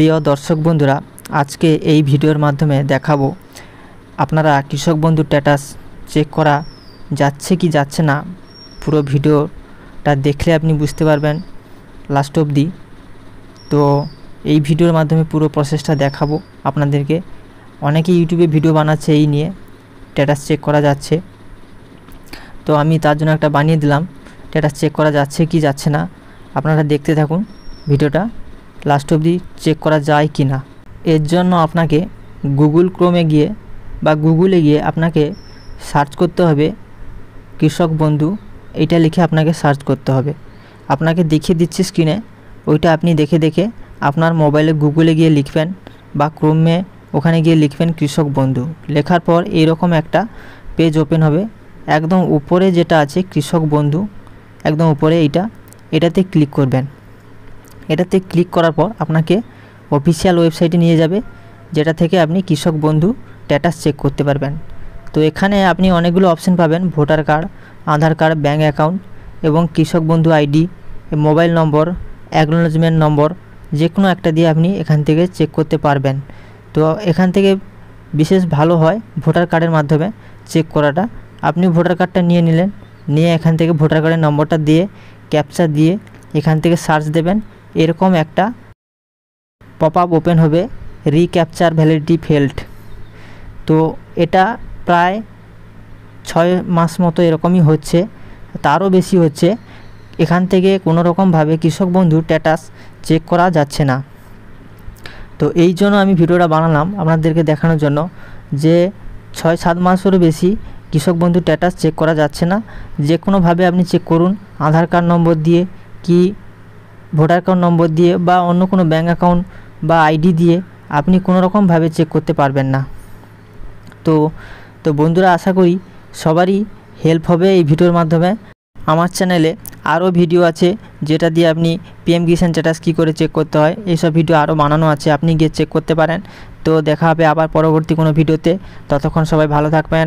প্রিয় দর্শক বন্ধুরা, আজকে এই ভিডিওর মাধ্যমে দেখাবো আপনারা কৃষক বন্ধু স্ট্যাটাস চেক করা যাচ্ছে কি যাচ্ছে না। পুরো ভিডিওটা দেখলে আপনি বুঝতে পারবেন লাস্ট অবধি। তো এই ভিডিওর মাধ্যমে পুরো প্রসেসটা দেখাবো আপনাদেরকে। অনেকে ইউটিউবে ভিডিও বানাচ্ছে এই নিয়ে, স্ট্যাটাস চেক করা যাচ্ছে। তো আমি তার জন্য একটা বানিয়ে দিলাম, স্ট্যাটাস চেক করা যাচ্ছে কি যাচ্ছে না। আপনারা দেখতে থাকুন ভিডিওটা লাস্ট অবধি, চেক করা যায় কি না। এর জন্য আপনাকে গুগল ক্রোমে গিয়ে বা গুগলে গিয়ে আপনাকে সার্চ করতে হবে কৃষক বন্ধু, এইটা লিখে আপনাকে সার্চ করতে হবে। আপনাকে দেখিয়ে দিচ্ছি স্ক্রিনে, ওইটা আপনি দেখে আপনার মোবাইলে গুগলে গিয়ে লিখবেন বা ক্রোমে ওখানে গিয়ে লিখবেন কৃষক বন্ধু। লেখার পর এইরকম একটা পেজ ওপেন হবে। একদম উপরে যেটা আছে কৃষক বন্ধু, একদম উপরে এটাতে ক্লিক করবেন। এটাতে ক্লিক করার পর আপনাকে অফিসিয়াল ওয়েবসাইটে নিয়ে যাবে, যেটা থেকে আপনি কৃষক বন্ধু স্ট্যাটাস চেক করতে পারবেন। তো এখানে আপনি অনেকগুলো অপশন পাবেন, ভোটার কার্ড, আধার কার্ড, ব্যাঙ্ক অ্যাকাউন্ট এবং কৃষক বন্ধু আইডি, মোবাইল নম্বর, অ্যাকনোলেজমেন্ট নম্বর, যে কোনো একটা দিয়ে আপনি এখান থেকে চেক করতে পারবেন। তো এখান থেকে বিশেষ ভালো হয় ভোটার কার্ডের মাধ্যমে চেক করাটা। আপনি ভোটার কার্ডটা নিয়ে নিলেন, নিয়ে এখান থেকে ভোটার কার্ডের নম্বরটা দিয়ে ক্যাপচা দিয়ে এখান থেকে সার্চ দেবেন। এরকম একটা পপ আপ ওপেন হবে, রিক্যাপচার ভ্যালিডিটি ফেল্ড। তো এটা প্রায় 6 মাস মতো এরকমই হচ্ছে, তারও বেশি হচ্ছে। এখান থেকে কোনো রকমভাবে কৃষক বন্ধু স্ট্যাটাস চেক করা যাচ্ছে না। তো এই জন্য আমি ভিডিওটা বানালাম আপনাদেরকে দেখানোর জন্য যে 6-7 মাসেরও বেশি কৃষক বন্ধু স্ট্যাটাস চেক করা যাচ্ছে না। যে কোনোভাবে আপনি চেক করুন, আধার কার্ড নম্বর দিয়ে কি ভোটার কার্ড নম্বর দিয়ে বা অন্য কোনো ব্যাঙ্ক অ্যাকাউন্ট বা আইডি দিয়ে আপনি কোনো রকমভাবে চেক করতে পারবেন না। তো বন্ধুরা, আশা করি সবারই হেল্প হবে এই ভিডিওর মাধ্যমে। আমার চ্যানেলে আরও ভিডিও আছে যেটা দিয়ে আপনি পিএম কিষাণ স্ট্যাটাস কী করে চেক করতে হয়, এইসব ভিডিও আরও বানানো আছে, আপনি গিয়ে চেক করতে পারেন। তো দেখা হবে আবার পরবর্তী কোনো ভিডিওতে। ততক্ষণ সবাই ভালো থাকবেন,